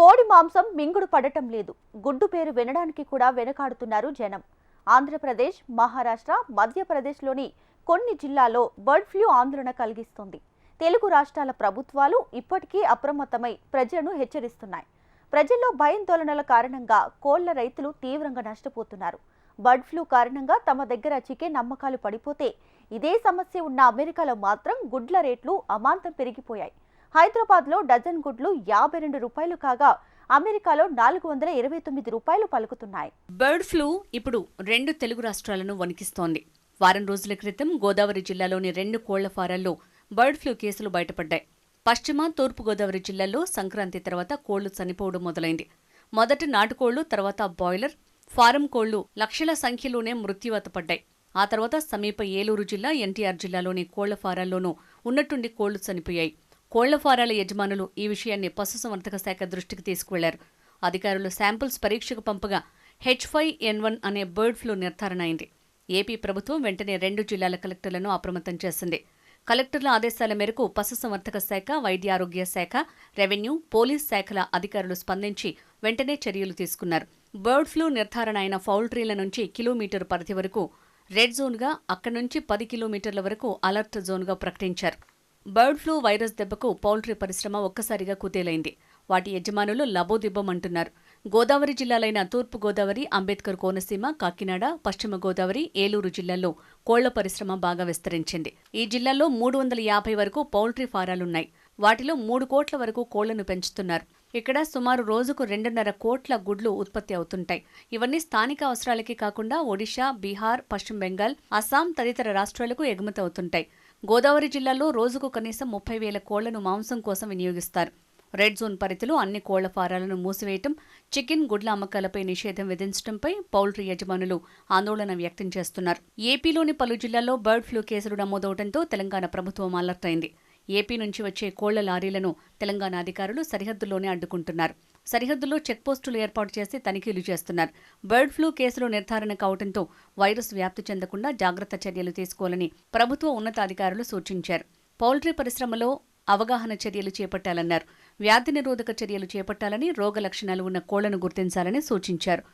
కోడి మాంసం మింగుడు పడటం లేదు. గుడ్డు పేరు వినడానికి కూడా వెనకాడుతున్నారు జనం. ఆంధ్రప్రదేశ్, మహారాష్ట్ర, మధ్యప్రదేశ్లోని కొన్ని జిల్లాల్లో బర్డ్ ఫ్లూ ఆందోళన కలిగిస్తోంది. తెలుగు రాష్ట్రాల ప్రభుత్వాలు ఇప్పటికీ అప్రమత్తమై ప్రజలను హెచ్చరిస్తున్నాయి. ప్రజల్లో భయాందోళనల కారణంగా కోళ్ల రైతులు తీవ్రంగా నష్టపోతున్నారు. బర్డ్ ఫ్లూ కారణంగా తమ దగ్గర చికెన్ అమ్మకాలు పడిపోతే ఇదే సమస్య ఉన్న అమెరికాలో మాత్రం గుడ్ల రేట్లు అమాంతం పెరిగిపోయాయి. హైదరాబాద్లో డజన్ గుడ్లు 52 రూపాయలు కాగా అమెరికాలో 429 రూపాయలు పలుకుతున్నాయి. బర్డ్ ఫ్లూ ఇప్పుడు 2 తెలుగు రాష్ట్రాలను వణికిస్తోంది. వారం రోజుల క్రితం గోదావరి జిల్లాలోని 2 కోళ్ల ఫారాల్లో బర్డ్ ఫ్లూ కేసులు బయటపడ్డాయి. పశ్చిమ, తూర్పు గోదావరి జిల్లాల్లో సంక్రాంతి తర్వాత కోళ్లు చనిపోవడం మొదలైంది. మొదట నాటుకోళ్లు, తర్వాత బాయిలర్, ఫారం కోళ్లు లక్షల సంఖ్యలోనే మృత్యువాత పడ్డాయి. ఆ తర్వాత సమీప ఏలూరు జిల్లా, ఎన్టీఆర్ జిల్లాలోని కోళ్ల ఫారాల్లోనూ ఉన్నట్టుండి కోళ్లు చనిపోయాయి. కోళ్ల ఫారాల యజమానులు ఈ విషయాన్ని పశుసంవర్ధక శాఖ దృష్టికి తీసుకువెళ్లారు. అధికారులు శాంపిల్స్ పరీక్షకు పంపగా H5N1 అనే బర్డ్ ఫ్లూ నిర్ధారణ అయింది. ఏపీ ప్రభుత్వం వెంటనే 2 జిల్లాల కలెక్టర్లను అప్రమత్తం చేసింది. కలెక్టర్ల ఆదేశాల మేరకు పశుసంవర్ధక శాఖ, వైద్య ఆరోగ్య శాఖ, రెవెన్యూ, పోలీస్ శాఖల అధికారులు స్పందించి వెంటనే చర్యలు తీసుకున్నారు. బర్డ్ ఫ్లూ నిర్ధారణ అయిన పౌల్ట్రీల నుంచి కిలోమీటర్ పరిధి వరకు రెడ్ జోన్గా, అక్కడి నుంచి 10 కిలోమీటర్ల వరకు అలర్ట్ జోన్గా ప్రకటించారు. బర్డ్ ఫ్లూ వైరస్ దెబ్బకు పౌల్ట్రీ పరిశ్రమ ఒక్కసారిగా కుదేలైంది. వాటి యజమానులు లబోదిబ్బమంటున్నారు. గోదావరి జిల్లాలైన తూర్పు గోదావరి, అంబేద్కర్ కోనసీమ, కాకినాడ, పశ్చిమ గోదావరి, ఏలూరు జిల్లాల్లో కోళ్ల పరిశ్రమ బాగా విస్తరించింది. ఈ జిల్లాల్లో 350 వరకు పౌల్ట్రీ ఫారాలున్నాయి. వాటిలో 3 కోట్ల వరకు కోళ్లను పెంచుతున్నారు. ఇక్కడ సుమారు రోజుకు 2.5 కోట్ల గుడ్లు ఉత్పత్తి అవుతుంటాయి. ఇవన్నీ స్థానిక అవసరాలకి కాకుండా ఒడిషా, బీహార్, పశ్చిమ బెంగాల్, అస్సాం తదితర రాష్ట్రాలకు ఎగుమతి అవుతుంటాయి. గోదావరి జిల్లాలో రోజుకు కనీసం 30,000 కోళ్లను మాంసం కోసం వినియోగిస్తారు. రెడ్ జోన్ పరిధిలో అన్ని కోళ్ల ఫారాలను మూసివేయటం, చికెన్, గుడ్ల అమ్మకాలపై నిషేధం విధించడంపై పౌల్ట్రీ యజమానులు ఆందోళన వ్యక్తం చేస్తున్నారు. ఏపీలోని పలు జిల్లాల్లో బర్డ్ ఫ్లూ కేసులు నమోదవడంతో తెలంగాణ ప్రభుత్వం అలర్ట్ అయింది. ఏపీ నుంచి వచ్చే కోళ్ల లారీలను తెలంగాణ అధికారులు సరిహద్దుల్లోనే అడ్డుకుంటున్నారు. సరిహద్దుల్లో చెక్పోస్టులు ఏర్పాటు చేసి తనిఖీలు చేస్తున్నారు. బర్డ్ ఫ్లూ కేసులు నిర్ధారణ కావడంతో వైరస్ వ్యాప్తి చెందకుండా జాగ్రత్త చర్యలు తీసుకోవాలని ప్రభుత్వ ఉన్నతాధికారులు సూచించారు. పౌల్ట్రీ పరిశ్రమలో అవగాహన చర్యలు చేపట్టాలన్నారు. వ్యాధి నిరోధక చర్యలు చేపట్టాలని, రోగ లక్షణాలు ఉన్న కోళ్లను గుర్తించాలని సూచించారు.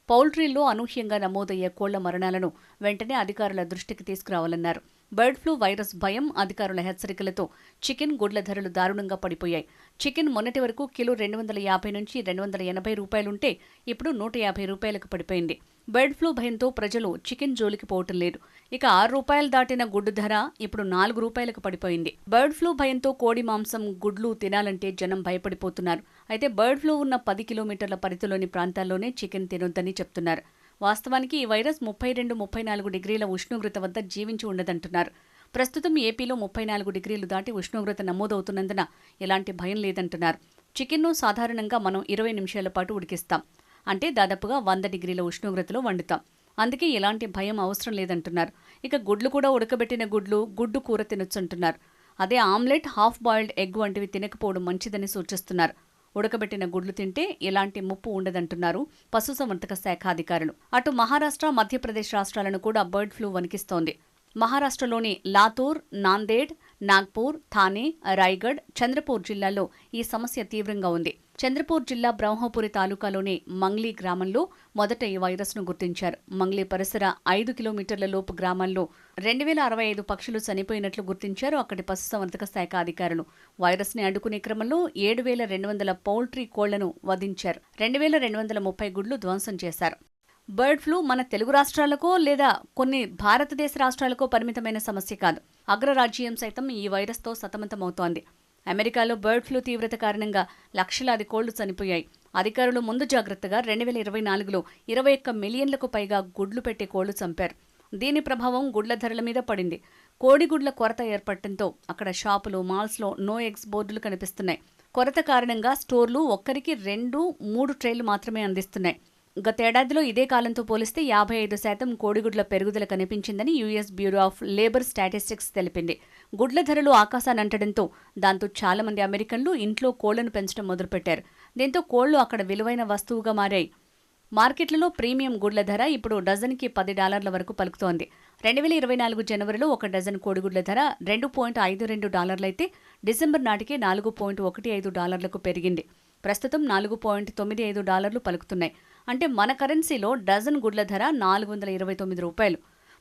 పౌల్ట్రీల్లో అనూహ్యంగా నమోదయ్యే కోళ్ల మరణాలను వెంటనే అధికారుల దృష్టికి తీసుకురావాలన్నారు. బర్డ్ ఫ్లూ వైరస్ భయం, అధికారుల హెచ్చరికలతో చికెన్, గుడ్ల ధరలు దారుణంగా పడిపోయాయి. చికెన్ మొన్నటి వరకు కిలో 250 నుంచి 280 రూపాయలుంటే ఇప్పుడు 150 రూపాయలకు పడిపోయింది. బర్డ్ ఫ్లూ భయంతో ప్రజలు చికెన్ జోలికి పోవటం లేదు. ఇక 6 రూపాయలు దాటిన గుడ్డు ధర ఇప్పుడు 4 రూపాయలకు పడిపోయింది. బర్డ్ ఫ్లూ భయంతో కోడి మాంసం, గుడ్లు తినాలంటే జనం భయపడిపోతున్నారు. అయితే బర్డ్ ఫ్లూ ఉన్న 10 కిలోమీటర్ల పరిధిలోని ప్రాంతాల్లోనే చికెన్ తినొద్దని చెప్తున్నారు. వాస్తవానికి ఈ వైరస్ 32-34 డిగ్రీల ఉష్ణోగ్రత వద్ద జీవించి ఉండదంటున్నారు. ప్రస్తుతం ఏపీలో 34 డిగ్రీలు దాటి ఉష్ణోగ్రత నమోదవుతున్నందున ఎలాంటి భయం లేదంటున్నారు. చికెన్ను సాధారణంగా మనం 20 నిమిషాల పాటు ఉడికిస్తాం. అంటే దాదాపుగా 100 డిగ్రీల ఉష్ణోగ్రతలో వండుతాం. అందుకే ఎలాంటి భయం అవసరం లేదంటున్నారు. ఇక గుడ్లు కూడా ఉడకబెట్టిన గుడ్డు కూర తినొచ్చంటున్నారు. అదే ఆమ్లెట్, హాఫ్ బాయిల్డ్ ఎగ్ వంటివి తినకపోవడం మంచిదని సూచిస్తున్నారు. ఉడకబెట్టిన గుడ్లు తింటే ఎలాంటి ముప్పు ఉండదంటున్నారు పశుసంవర్ధక శాఖ అధికారులు. అటు మహారాష్ట్ర, మధ్యప్రదేశ్ రాష్ట్రాలను కూడా బర్డ్ ఫ్లూ వణికిస్తోంది. మహారాష్ట్రలోని లాతూర్, నాందేడ్, నాగ్పూర్, థానే, రాయ్గఢ్, చంద్రపూర్ జిల్లాల్లో ఈ సమస్య తీవ్రంగా ఉంది. చంద్రపూర్ జిల్లా బ్రహ్మపురి తాలూకాలోని మంగ్లీ గ్రామంలో మొదట ఈ వైరస్ను గుర్తించారు. మంగ్లీ పరిసర 5 కిలోమీటర్ల లోపు గ్రామాల్లో 2065 పక్షులు చనిపోయినట్లు గుర్తించారు అక్కడి పశుసంవర్ధక శాఖ అధికారులు. వైరస్ని అడ్డుకునే క్రమంలో 7,200 పౌల్ట్రీ కోళ్లను వధించారు. 2,230 గుడ్లు ధ్వంసం చేశారు. బర్డ్ ఫ్లూ మన తెలుగు రాష్ట్రాలకో లేదా కొన్ని భారతదేశ రాష్ట్రాలకో పరిమితమైన సమస్య కాదు. అగ్రరాజ్యం సైతం ఈ వైరస్తో సతమతమవుతోంది. అమెరికాలో బర్డ్ ఫ్లూ తీవ్రత కారణంగా లక్షలాది కోళ్లు చనిపోయాయి. అధికారులు ముందు జాగ్రత్తగా 2024లో 21 మిలియన్లకు పైగా గుడ్లు పెట్టే కోళ్లు చంపారు. దీని ప్రభావం గుడ్ల ధరల మీద పడింది. కోడిగుడ్ల కొరత ఏర్పడటంతో అక్కడ షాపులు, మాల్స్లో నో ఎగ్స్ బోర్డులు కనిపిస్తున్నాయి. కొరత కారణంగా స్టోర్లు ఒక్కరికి 2-3 ట్రేలు మాత్రమే అందిస్తున్నాయి. గతేడాదిలో ఇదే కాలంతో పోలిస్తే 55% కోడిగుడ్ల పెరుగుదల కనిపించిందని US bureau of labour statistics తెలిపింది. గుడ్ల ధరలు ఆకాశానంటడంతో దాంతో చాలామంది అమెరికన్లు ఇంట్లో కోళ్లను పెంచడం మొదలుపెట్టారు. దీంతో కోళ్లు అక్కడ విలువైన వస్తువుగా మారాయి. మార్కెట్లలో ప్రీమియం గుడ్ల ధర ఇప్పుడు డజన్కి $10 వరకు పలుకుతోంది. 2024 జనవరిలో ఒక డజన్ కోడిగుడ్ల ధర $2.52 అయితే డిసెంబర్ నాటికి $4.15 పెరిగింది. ప్రస్తుతం $4.95 పలుకుతున్నాయి. అంటే మన కరెన్సీలో డజన్ గుడ్ల ధర $429.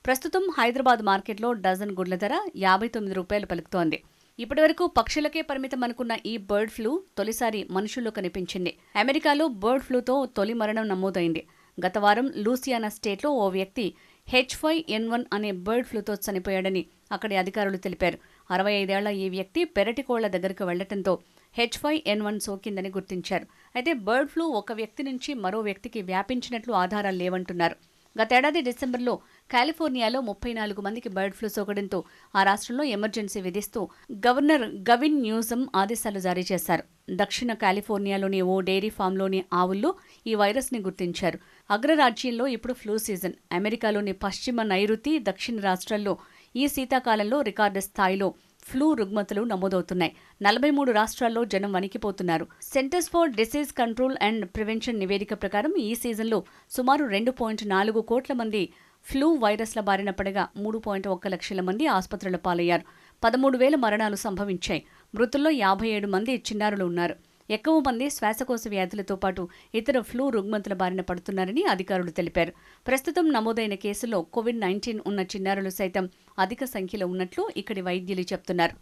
ప్రస్తుతం హైదరాబాద్ మార్కెట్లో డజన్ గుడ్ల ధర $59 పలుకుతోంది. ఇప్పటివరకు పక్షులకే పరిమితం అనుకున్న ఈ బర్డ్ ఫ్లూ తొలిసారి మనుషుల్లో కనిపించింది. అమెరికాలో బర్డ్ ఫ్లూతో తొలి మరణం నమోదైంది. గత వారం లూసియానా స్టేట్లో ఓ వ్యక్తి H5N1 అనే బర్డ్ ఫ్లూతో చనిపోయాడని అక్కడి అధికారులు తెలిపారు. 65 ఏళ్ల ఈ వ్యక్తి పెరటి కోళ్ల దగ్గరకు వెళ్లడంతో H5N1 సోకిందని గుర్తించారు. అయితే బర్డ్ ఫ్లూ ఒక వ్యక్తి నుంచి మరో వ్యక్తికి వ్యాపించినట్లు ఆధారాలు లేవంటున్నారు. గతేడాది డిసెంబర్లో కాలిఫోర్నియాలో 34 మందికి బర్డ్ ఫ్లూ సోకడంతో ఆ రాష్ట్రంలో ఎమర్జెన్సీ విధిస్తూ గవర్నర్ గవిన్ న్యూసమ్ ఆదేశాలు జారీ చేశారు. దక్షిణ కాలిఫోర్నియాలోని ఓ డైరీ ఫామ్లోని ఆవుల్లో ఈ వైరస్ని గుర్తించారు. అగ్రరాజ్యంలో ఇప్పుడు ఫ్లూ సీజన్. అమెరికాలోని పశ్చిమ నైరుతి, దక్షిణ రాష్ట్రాల్లో ఈ శీతాకాలంలో రికార్డు స్థాయిలో ఫ్లూ రుగ్మతలు నమోదవుతున్నాయి. 43 రాష్ట్రాల్లో జనం వణికిపోతున్నారు. Centres for disease control and prevention నివేదిక ప్రకారం ఈ సీజన్లో సుమారు 2.4 కోట్ల మంది ఫ్లూ వైరస్ల బారిన పడగా 3.1 లక్షల మంది ఆసుపత్రుల పాలయ్యారు. 13,000 మరణాలు సంభవించాయి. మృతుల్లో 57 మంది చిన్నారులు ఉన్నారు. ఎక్కువ మంది శ్వాసకోశ వ్యాధులతో పాటు ఇతర ఫ్లూ రుగ్మతల బారిన పడుతున్నారని అధికారులు తెలిపారు. ప్రస్తుతం నమోదైన కేసుల్లో కోవిడ్-19 ఉన్న చిన్నారులు సైతం అధిక సంఖ్యలో ఉన్నట్లు ఇక్కడి వైద్యులు చెప్తున్నారు.